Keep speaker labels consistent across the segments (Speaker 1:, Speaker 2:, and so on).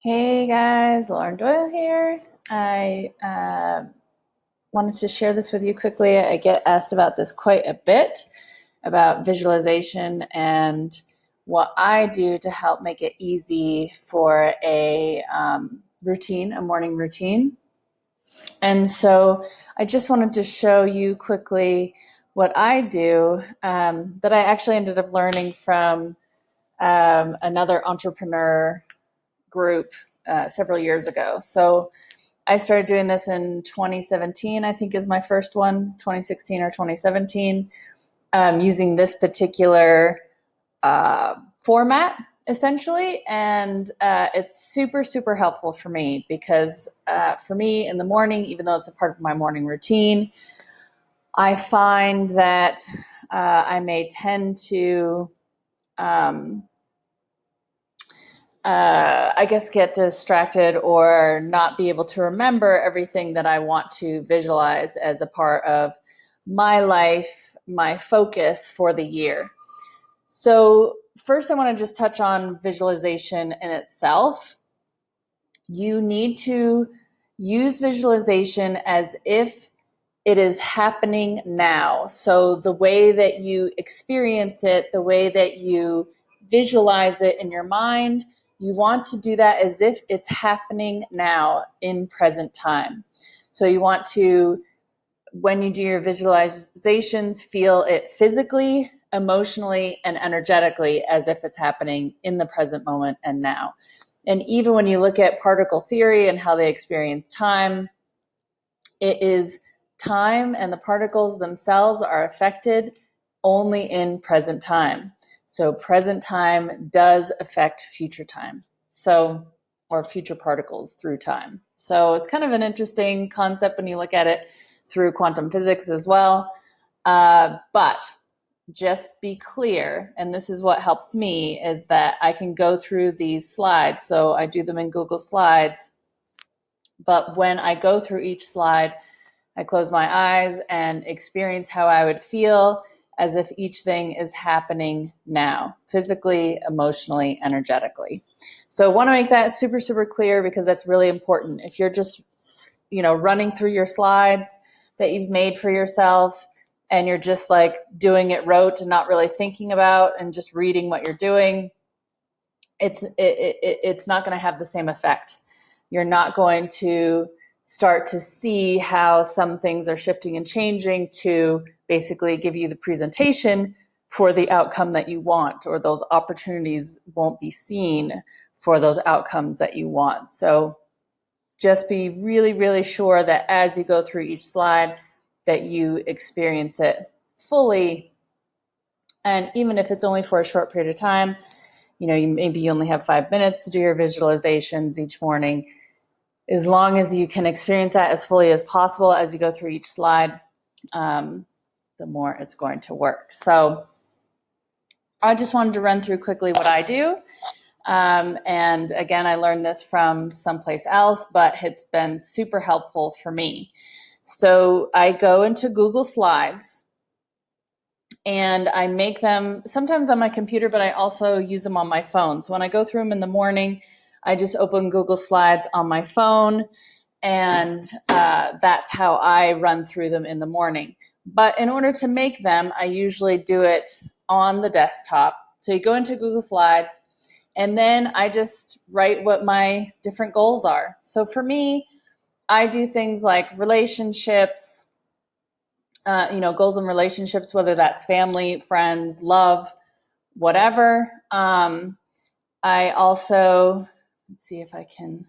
Speaker 1: Hey guys, Lauren Doyle here. I wanted to share this with you quickly. I get asked about this quite a bit about visualization and what I do to help make it easy for a morning routine. And so I just wanted to show you quickly what I do that I actually ended up learning from another entrepreneur group several years ago. So I started doing this in 2017, I think is my first one, 2016 or 2017, using this particular format essentially. And it's super, super helpful for me because for me in the morning, even though it's a part of my morning routine, I find that I may tend to I guess, get distracted or not be able to remember everything that I want to visualize as a part of my life, my focus for the year. So, first, I want to just touch on visualization in itself. You need to use visualization as if it is happening now. So, the way that you experience it, the way that you visualize it in your mind, you want to do that as if it's happening now in present time. So, you want to, when you do your visualizations, feel it physically, emotionally, and energetically as if it's happening in the present moment and now. And even when you look at particle theory and how they experience time, it is time and the particles themselves are affected only in present time. So present time does affect future time. So, or future particles through time. So it's kind of an interesting concept when you look at it through quantum physics as well. But just be clear, and this is what helps me, is that I can go through these slides. So I do them in Google Slides. But when I go through each slide, I close my eyes and experience how I would feel as if each thing is happening now, physically, emotionally, energetically. So I want to make that super, super clear because that's really important. If you're just, running through your slides that you've made for yourself and you're just like doing it rote and not really thinking about and just reading what you're doing, it's not going to have the same effect. You're not going to start to see how some things are shifting and changing to basically give you the presentation for the outcome that you want, or those opportunities won't be seen for those outcomes that you want. So just be really, really sure that as you go through each slide that you experience it fully. And even if it's only for a short period of time, maybe you only have 5 minutes to do your visualizations each morning. As long as you can experience that as fully as possible as you go through each slide, the more it's going to work. So I just wanted to run through quickly what I do. And again, I learned this from someplace else, but it's been super helpful for me. So I go into Google Slides and I make them sometimes on my computer, but I also use them on my phone. So when I go through them in the morning, I just open Google Slides on my phone, and that's how I run through them in the morning. But in order to make them, I usually do it on the desktop. So you go into Google Slides, and then I just write what my different goals are. So for me, I do things like relationships, goals in relationships, whether that's family, friends, love, whatever. I also, let's see if I can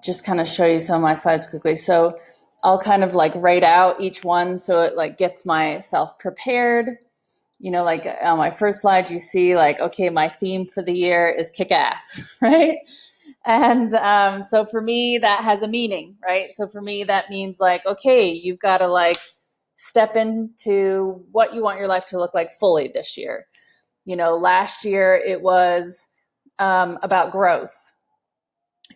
Speaker 1: just kind of show you some of my slides quickly. So I'll kind of like write out each one so it like gets myself prepared. Like on my first slide, you see like, okay, my theme for the year is kick ass, right? And so for me, that has a meaning, right? So for me, that means like, okay, you've got to like step into what you want your life to look like fully this year. Last year it was about growth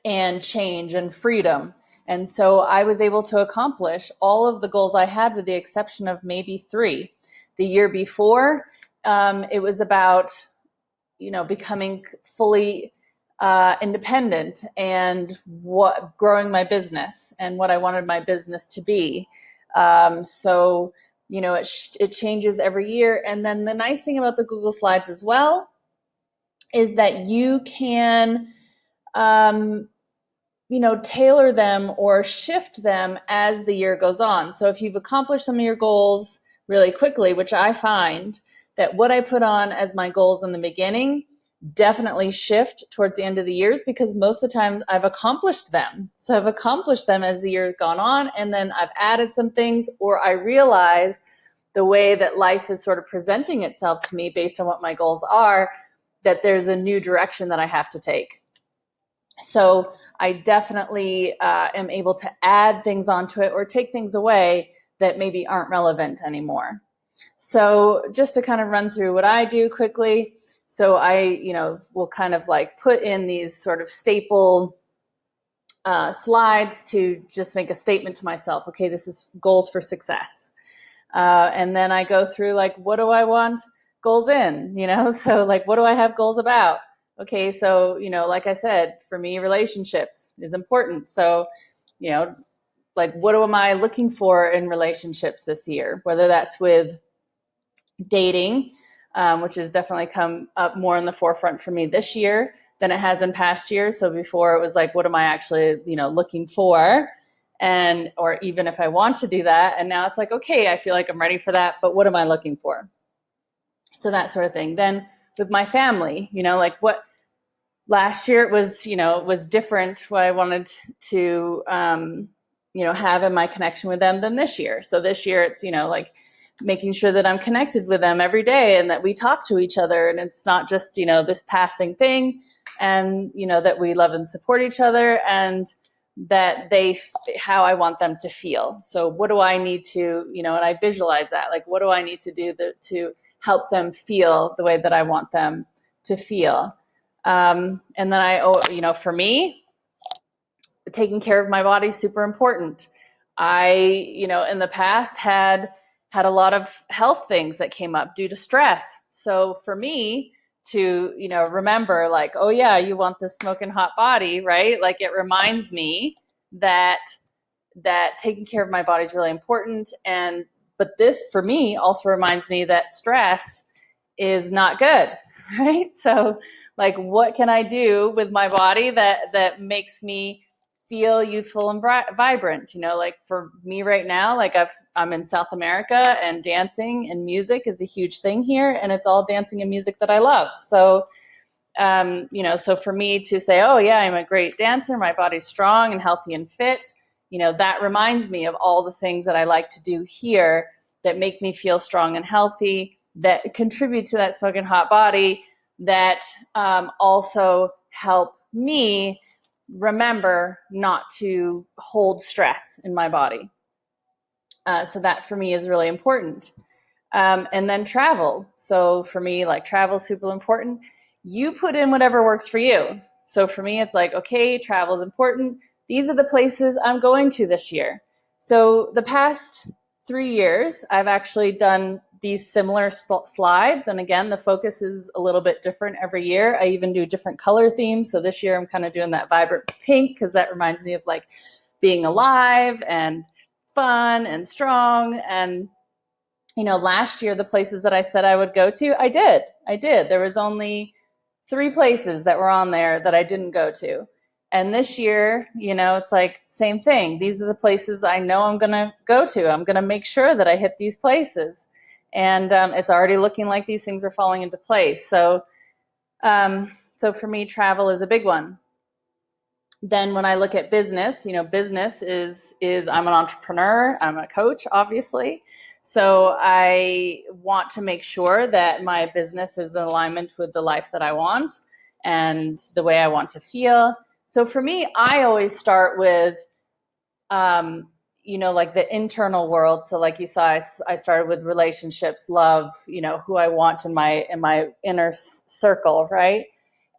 Speaker 1: and change and freedom. And so I was able to accomplish all of the goals I had with the exception of maybe 3. The year before, it was about, becoming fully independent and what growing my business and what I wanted my business to be. So, it changes every year. And then the nice thing about the Google Slides as well is that you can, tailor them or shift them as the year goes on. So if you've accomplished some of your goals really quickly, which I find that what I put on as my goals in the beginning definitely shift towards the end of the years, because most of the time I've accomplished them. So I've accomplished them as the year has gone on, and then I've added some things, or I realize the way that life is sort of presenting itself to me based on what my goals are, that there's a new direction that I have to take. So I definitely am able to add things onto it or take things away that maybe aren't relevant anymore. So just to kind of run through what I do quickly. So I, will kind of like put in these sort of staple slides to just make a statement to myself. Okay, this is goals for success. And then I go through like, what do I want goals in? So like, what do I have goals about? Okay, so, like I said, for me, relationships is important. So, like, what am I looking for in relationships this year? Whether that's with dating, which has definitely come up more in the forefront for me this year than it has in past years. So before it was like, what am I actually, looking for? And, or even if I want to do that. And now it's like, okay, I feel like I'm ready for that, but what am I looking for? So that sort of thing. Then with my family, like what last year it was, it was different what I wanted to, have in my connection with them than this year. So this year it's, like making sure that I'm connected with them every day and that we talk to each other, and it's not just, this passing thing, and, that we love and support each other, and that how I want them to feel. So what do I need to, and I visualize that, like, what do I need to do to help them feel the way that I want them to feel? And then for me, taking care of my body is super important. I, in the past had a lot of health things that came up due to stress. So for me to, remember like, oh yeah, you want this smoking hot body, right? Like it reminds me that taking care of my body is really important. But this for me also reminds me that stress is not good, right? So like, what can I do with my body that makes me feel youthful and vibrant? Like for me right now, like I'm in South America, and dancing and music is a huge thing here, and it's all dancing and music that I love. So, so for me to say, oh yeah, I'm a great dancer, my body's strong and healthy and fit, that reminds me of all the things that I like to do here that make me feel strong and healthy, that contribute to that smoking hot body, that also help me remember not to hold stress in my body. So that for me is really important. And then travel. So for me, like travel is super important. You put in whatever works for you. So for me, it's like, okay, travel is important. These are the places I'm going to this year. So the past 3 years, I've actually done these similar slides. And again, the focus is a little bit different every year. I even do different color themes. So this year I'm kind of doing that vibrant pink because that reminds me of like being alive and fun and strong. And last year, the places that I said I would go to, I did. There was only 3 places that were on there that I didn't go to. And this year, it's like same thing. These are the places I know I'm going to go to. I'm going to make sure that I hit these places. And it's already looking like these things are falling into place. So, so for me, travel is a big one. Then when I look at business, business is I'm an entrepreneur, I'm a coach, obviously. So I want to make sure that my business is in alignment with the life that I want and the way I want to feel. So for me, I always start with, like the internal world. So like you saw, I started with relationships, love, who I want in my inner circle, right?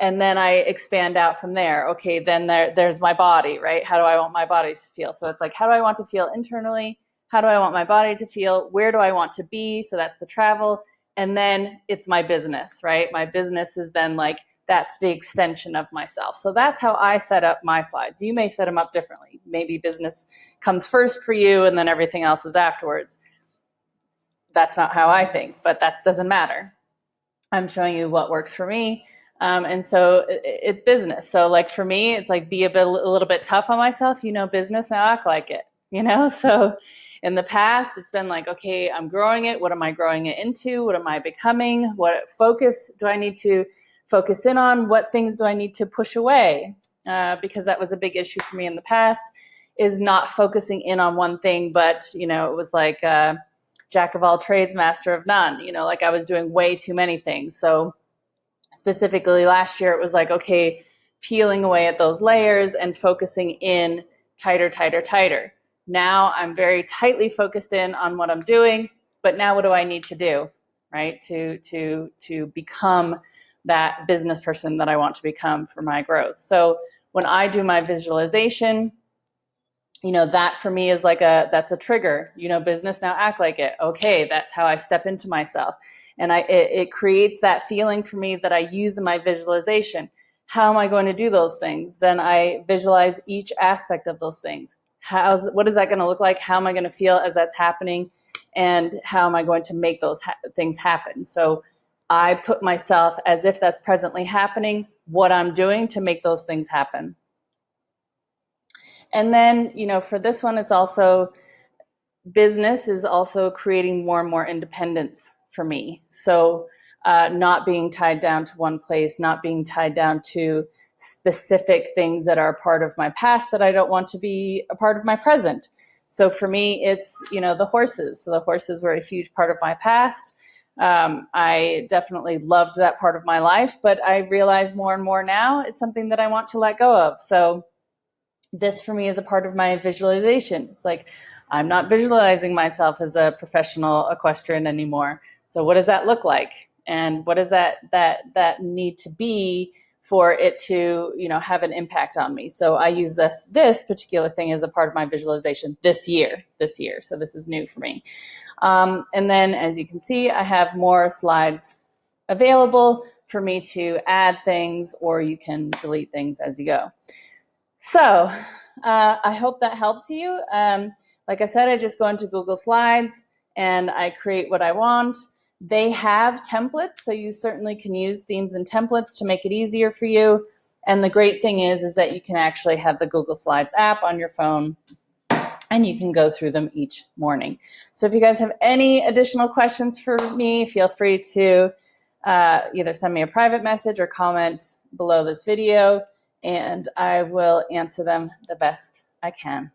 Speaker 1: And then I expand out from there. Okay, then there's my body, right? How do I want my body to feel? So it's like, how do I want to feel internally? How do I want my body to feel? Where do I want to be? So that's the travel. And then it's my business, right? My business is then like that's the extension of myself. So that's how I set up my slides. You may set them up differently. Maybe business comes first for you and then everything else is afterwards. That's not how I think, but that doesn't matter. I'm showing you what works for me. And so it's business. So like for me, it's like be a little bit tough on myself, business, now act like it, So in the past, it's been like, okay, I'm growing it. What am I growing it into? What am I becoming? What focus do I need to focus in on? What things do I need to push away? Because that was a big issue for me in the past, is not focusing in on one thing, but, it was like, jack of all trades, master of none, like I was doing way too many things. So specifically last year, it was like, okay, peeling away at those layers and focusing in tighter, tighter, tighter. Now I'm very tightly focused in on what I'm doing, but now what do I need to do, right? To become that business person that I want to become for my growth. So when I do my visualization, that for me is like that's a trigger, business, now act like it. Okay, that's how I step into myself. And it creates that feeling for me that I use in my visualization. How am I going to do those things? Then I visualize each aspect of those things. What is that going to look like? How am I going to feel as that's happening? And how am I going to make those things happen? So I put myself as if that's presently happening, what I'm doing to make those things happen. And then, for this one, it's also business is also creating more and more independence for me. So not being tied down to one place, not being tied down to specific things that are a part of my past that I don't want to be a part of my present. So for me, it's, the horses. So the horses were a huge part of my past. I definitely loved that part of my life, but I realize more and more now it's something that I want to let go of. So this for me is a part of my visualization. It's like, I'm not visualizing myself as a professional equestrian anymore. So what does that look like? And what does that need to be for it to, have an impact on me? So I use this particular thing as a part of my visualization this year. So this is new for me. And then as you can see, I have more slides available for me to add things, or you can delete things as you go. So I hope that helps you. Like I said, I just go into Google Slides and I create what I want. They have templates, so you certainly can use themes and templates to make it easier for you. And the great thing is that you can actually have the Google Slides app on your phone and you can go through them each morning. So if you guys have any additional questions for me, feel free to either send me a private message or comment below this video, and I will answer them the best I can.